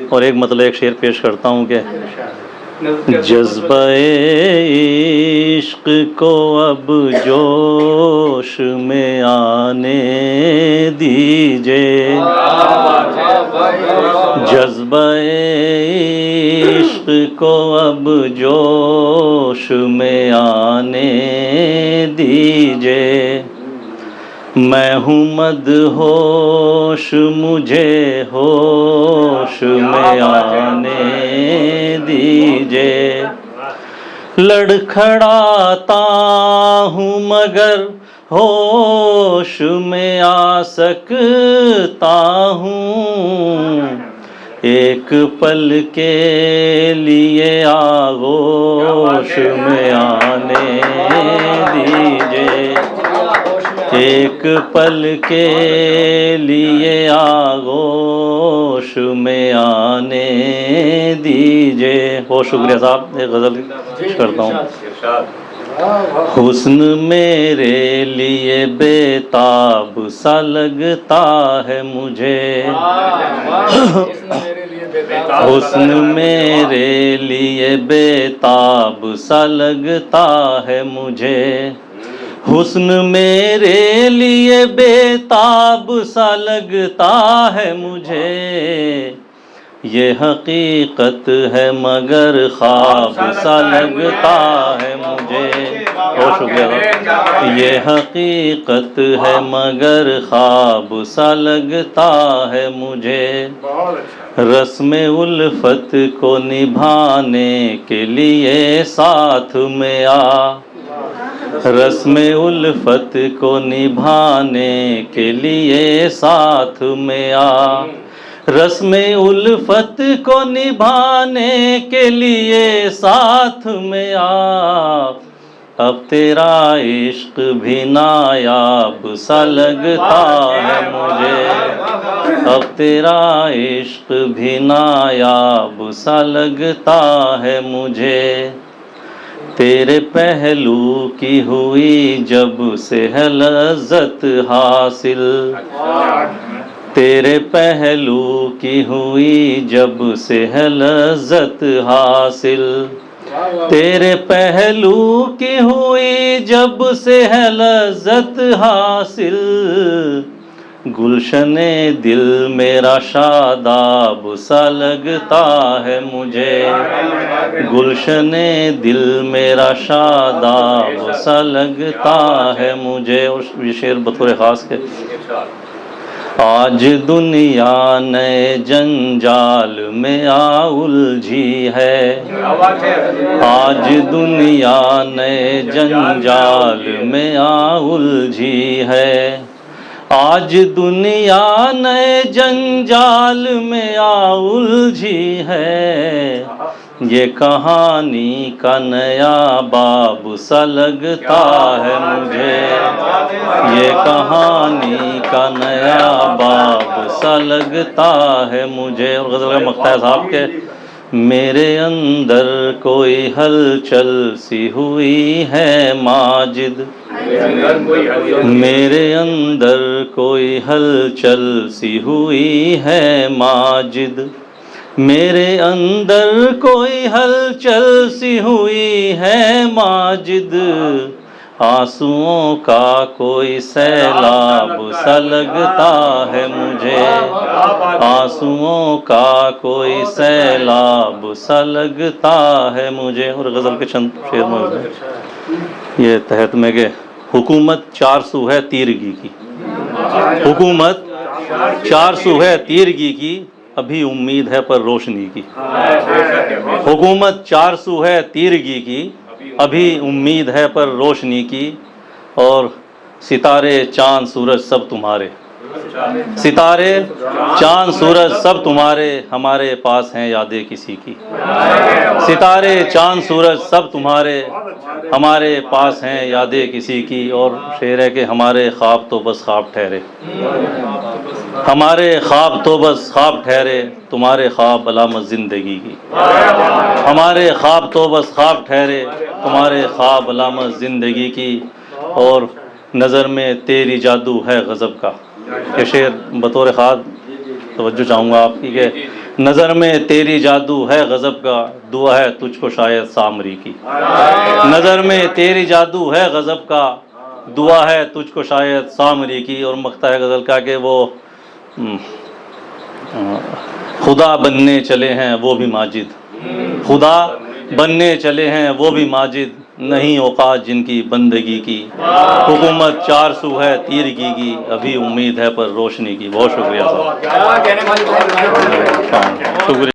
اور ایک مطلب ایک شعر پیش کرتا ہوں کہ جذبہ عشق کو اب جوش میں آنے دیجئے، جذبہ عشق کو اب جوش میں آنے دیجئے، میں ہوں مدہوش مجھے ہوش میں آنے دیجئے، لڑکھڑاتا ہوں مگر ہوش میں آ سکتا ہوں، ایک پل کے لیے آغوش میں آنے دیجئے، ایک پل کے لیے آغوش میں آنے دیجئے۔ بہت شکریہ صاحب، ایک غزل کرتا ہوں۔ حسن میرے لیے بے تاب سا لگتا ہے مجھے، حسن میرے لیے بے تاب سا لگتا ہے مجھے، حسن میرے لیے بے تاب سا لگتا ہے مجھے، یہ حقیقت ہے مگر خواب سا لگتا ہے مجھے۔ بہت شکریہ، یہ حقیقت ہے مگر خواب سا لگتا ہے مجھے، رسم الفت کو نبھانے کے لیے ساتھ میں آ، رسم الفت کو نبھانے کے لیے ساتھ میں آ، رسم الفت کو نبھانے کے لیے ساتھ میں آ، اب تیرا عشق بھی نایاب سا لگتا ہے مجھے، اب تیرا عشق بھی نایاب سا لگتا ہے مجھے، تیرے پہلو کی ہوئی جب سے ہے لذت حاصل، تیرے پہلو کی ہوئی جب سے ہے لذت حاصل، تیرے پہلو کی ہوئی جب سے ہے لذت حاصل، گلشن دل میرا شاداب سا لگتا ہے مجھے، گلشن دل میرا شاداب سا لگتا ہے مجھے۔ اور یہ شعر بطور خاص کے آج دنیا نئے جنجال میں الجھی ہے، آج دنیا نئے جنجال میں الجھی ہے، آج دنیا نئے جنجال میں الجھی ہے، یہ کہانی کا نیا باب سا لگتا ہے مجھے، یہ کہانی کا نیا باب سا لگتا ہے مجھے۔ اور غزل کا مقطع ہے صاحب کے میرے اندر کوئی ہلچل سی ہوئی ہے ماجد، میرے اندر کوئی ہلچل سی ہوئی ہے ماجد، میرے اندر کوئی ہلچل سی ہوئی ہے ماجد، آنسوؤں کا کوئی سیلاب سا لگتا ہے مجھے، آنسوؤں کا کوئی سیلاب سا لگتا ہے مجھے۔ اور غزل کے چند شعر موجود یہ تحت میں کہ حکومت 400 ہے تیرگی کی، حکومت 400 ہے تیرگی کی، ابھی امید ہے پر روشنی کی، حکومت 400 ہے تیرگی کی، ابھی امید ہے پر روشنی کی، اور ستارے چاند سورج سب تمہارے، ستارے چاند سورج سب تمہارے، ہمارے پاس ہیں یادیں کسی کی، ستارے چاند سورج سب تمہارے، ہمارے پاس ہیں یادیں کسی کی۔ اور شعر ہے کہ ہمارے خواب تو بس خواب ٹھہرے، ہمارے خواب تو بس خواب ٹھہرے، تمہارے خواب علامت زندگی کی، ہمارے خواب تو بس خواب ٹھہرے، تمہارے خواب علامت زندگی کی، اور نظر میں تیری جادو ہے غضب کا۔ یہ شعر بطور خاص توجہ چاہوں گا آپ کی کہ نظر میں تیری جادو ہے غضب کا، دعا ہے تجھ کو شاید سامری کی۔ نظر میں تیری جادو ہے غضب کا، دعا ہے تجھ کو شاید سامری کی۔ اور مقطع غزل کا کہ وہ خدا بننے چلے ہیں وہ بھی ماجد، خدا بننے چلے ہیں وہ بھی ماجد، نہیں اوقات جن کی بندگی کی، حکومت 400 ہے تیرگی کی، ابھی امید ہے پر روشنی کی۔ بہت شکریہ صاحب، شکریہ۔